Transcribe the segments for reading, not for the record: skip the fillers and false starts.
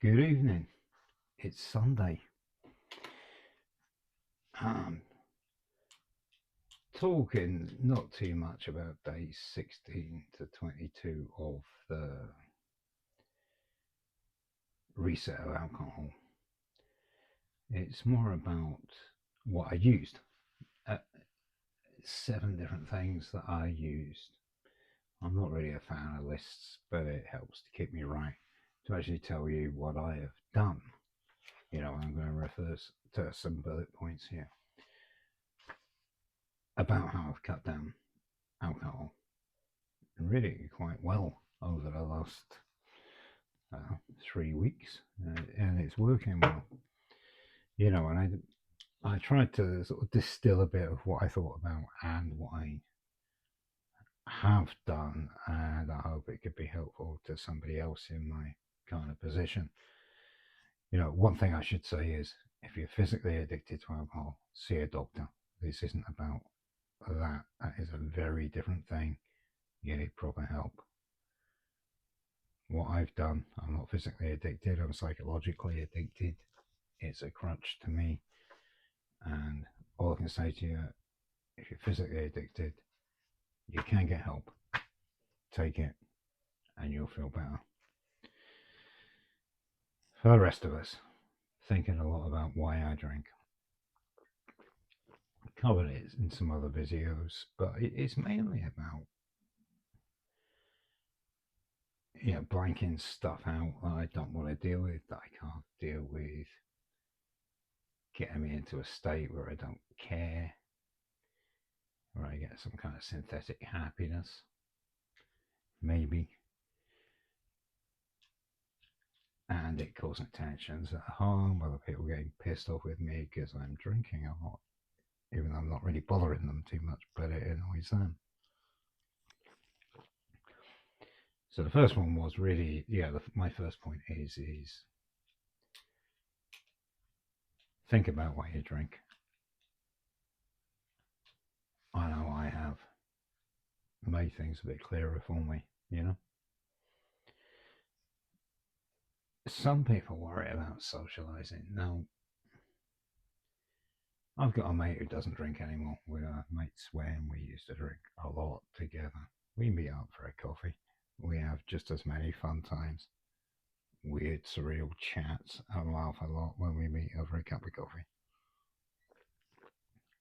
Good evening. It's Sunday. Talking not too much about days 16 to 22 of the reset of alcohol. It's more about what I used. Uh, 7 different things that I used. I'm not really a fan of lists, but it helps to keep me right to actually tell you what I have done. I'm going to refer to some bullet points here about how I've cut down alcohol really quite well over the last 3 weeks, and it's working well. And I tried to sort of distill a bit of what I thought about and what I have done, and I hope it could be helpful to somebody else in my kind of position. One thing I should say is if you're physically addicted to alcohol, see a doctor. This isn't about that. That is a very different thing. You need proper help. What I've done, I'm not physically addicted, I'm psychologically addicted. It's a crutch to me. And all I can say to you, if you're physically addicted, you can get help. Take it, and you'll feel better. For the rest of us, thinking a lot about why I drink. I covered it in some other videos, but it's mainly about blanking stuff out that I don't want to deal with, that I can't deal with, getting me into a state where I don't care, where I get some kind of synthetic happiness, maybe. And it causing tensions at home, other people getting pissed off with me because I'm drinking a lot, even though I'm not really bothering them too much, but it annoys them. So the first one was really, my first point is think about why you drink. I know I have made things a bit clearer for me, Some people worry about socializing. Now, I've got a mate who doesn't drink anymore. We're mates when we used to drink a lot together. We meet up for a coffee. We have just as many fun times, weird, surreal chats, and laugh a lot when we meet over a cup of coffee.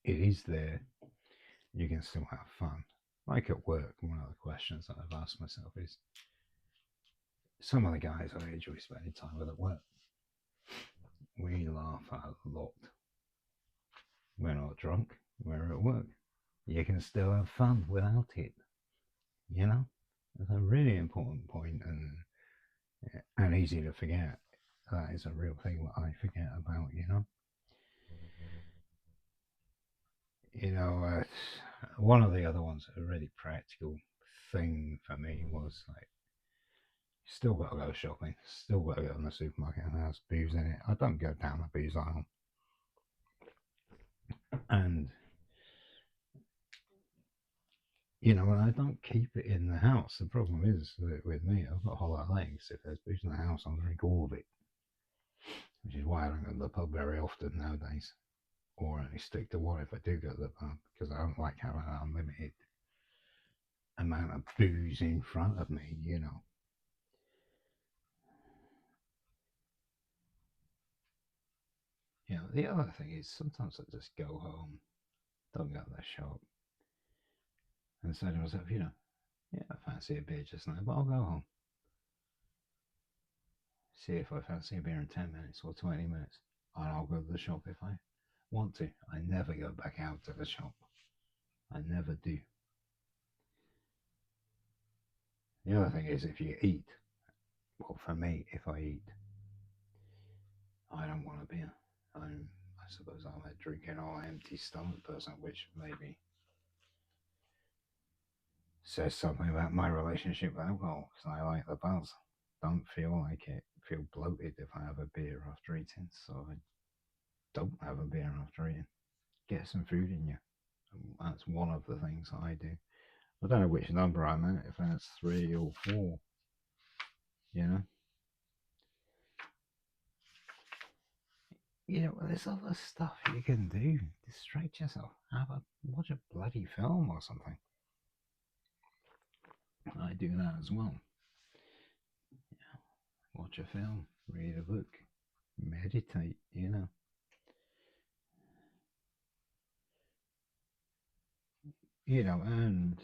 It is there. You can still have fun. Like at work, one of the questions that I've asked myself is some of the guys I enjoy spending time with at work. We laugh a lot. We're not drunk, we're at work. You can still have fun without it. It's a really important point and easy to forget. That is a real thing that I forget about. One of the other ones, a really practical thing for me was like, still got to go shopping, still got to go in the supermarket and there's booze in it. I don't go down the booze aisle. And, when I don't keep it in the house, the problem is that with me, I've got a whole lot of legs. If there's booze in the house, I'll drink all of it, which is why I don't go to the pub very often nowadays. Or only stick to one if I do go to the pub, because I don't like having an unlimited amount of booze in front of me. The other thing is sometimes I just go home, don't go to the shop, and say to myself, I fancy a beer just now, but I'll go home. See if I fancy a beer in 10 minutes or 20 minutes, and I'll go to the shop if I want to. I never go back out to the shop. I never do. The other thing is if you eat, well, for me, if I eat, I don't want a beer. I suppose I'm a drinking or empty stomach person, which maybe says something about my relationship with alcohol. Because I like the buzz. Don't feel like it. Feel bloated if I have a beer after eating, so I don't have a beer after eating. Get some food in you. That's one of the things I do. I don't know which number I'm at, if that's 3 or 4. You know. there's other stuff you can do. Distract yourself. Watch a bloody film or something. I do that as well. Watch a film, read a book, meditate, and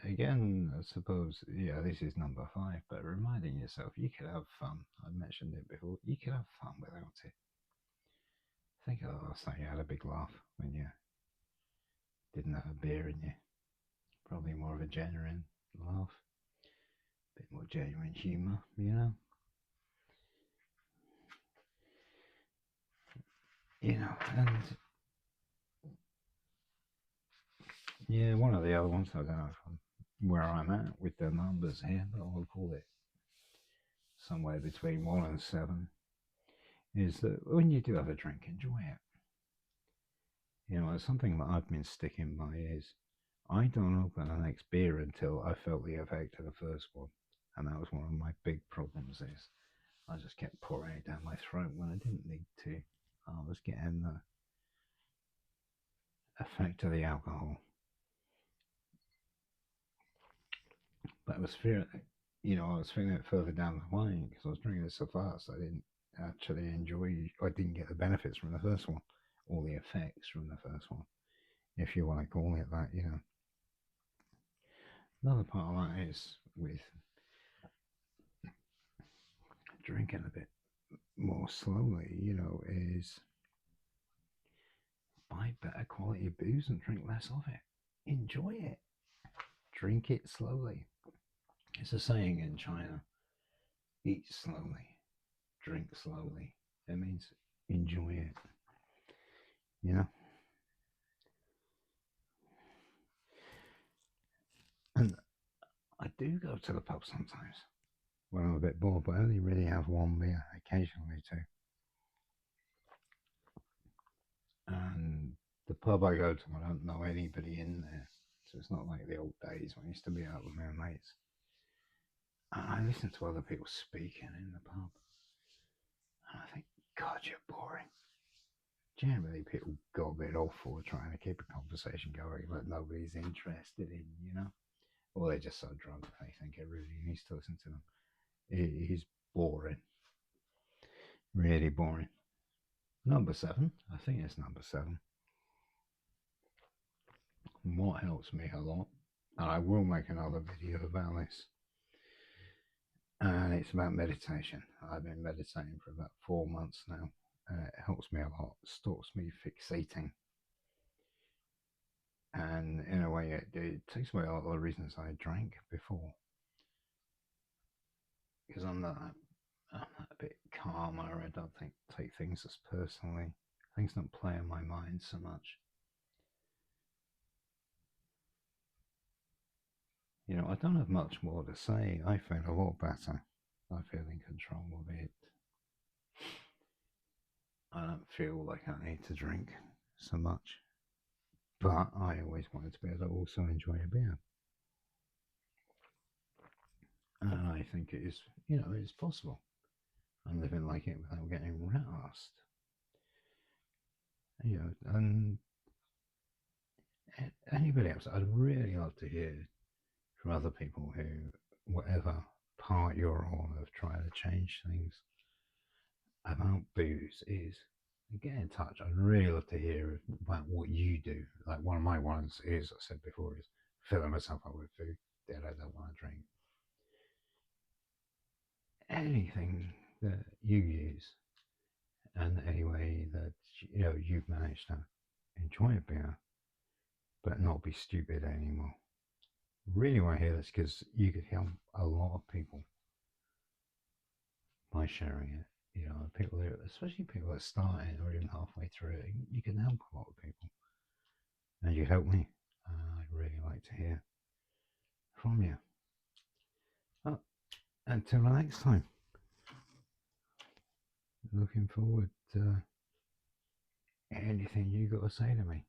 again, I suppose, this is number 5, but reminding yourself you could have fun. I mentioned it before. You could have fun without it. Think of the last time you had a big laugh when you didn't have a beer in you. Probably more of a genuine laugh, a bit more genuine humour, and one of the other ones, I don't know from where I'm at with the numbers here, but I'll call it somewhere between 1 and 7, is that when you do have a drink, enjoy it. It's something that I've been sticking by is I don't open the next beer until I felt the effect of the first one. And that was one of my big problems is I just kept pouring it down my throat when I didn't need to. I was getting the effect of the alcohol. But I was feeling it further down the line because I was drinking it so fast I didn't actually I didn't get the benefits from the first one, or the effects from the first one, if you want to call it that, Another part of that is with drinking a bit more slowly, is buy better quality booze and drink less of it. Enjoy it. Drink it slowly. It's a saying in China, eat slowly, drink slowly. It means enjoy it. And I do go to the pub sometimes when I'm a bit bored, but I only really have one beer, occasionally two. And the pub I go to, I don't know anybody in there. So it's not like the old days when I used to be out with my mates. And I listen to other people speaking in the pub. And I think, God, you're boring. Generally, people go a bit awful trying to keep a conversation going that nobody's interested in, Or they're just so drunk they think everybody needs to listen to them. It is boring. Really boring. Number 7. I think it's number 7. What helps me a lot, and I will make another video about this, and it's about meditation. I've been meditating for about 4 months now, and it helps me a lot. It stops me fixating, and in a way it takes away a lot of the reasons I drank before, because I'm a bit calmer. I don't take things as personally. Things don't play in my mind so much. I don't have much more to say. I feel a lot better. I feel in control of it. I don't feel like I need to drink so much. But I always wanted to be able to also enjoy a beer. And I think it is, it's possible. I'm living like it without getting roused. And anybody else, I'd really love to hear from other people who, whatever part you're on of trying to change things about booze is, get in touch. I'd really love to hear about what you do. Like one of my ones is, I said before, is filling myself up with food that I don't want to drink. Anything that you use, and any way that you've managed to enjoy a beer, but not be stupid anymore. Really want to hear this because you could help a lot of people by sharing it. People, especially people that are starting or even halfway through it, you can help a lot of people. And you help me. I'd really like to hear from you. Until the next time. Looking forward to anything you got to say to me.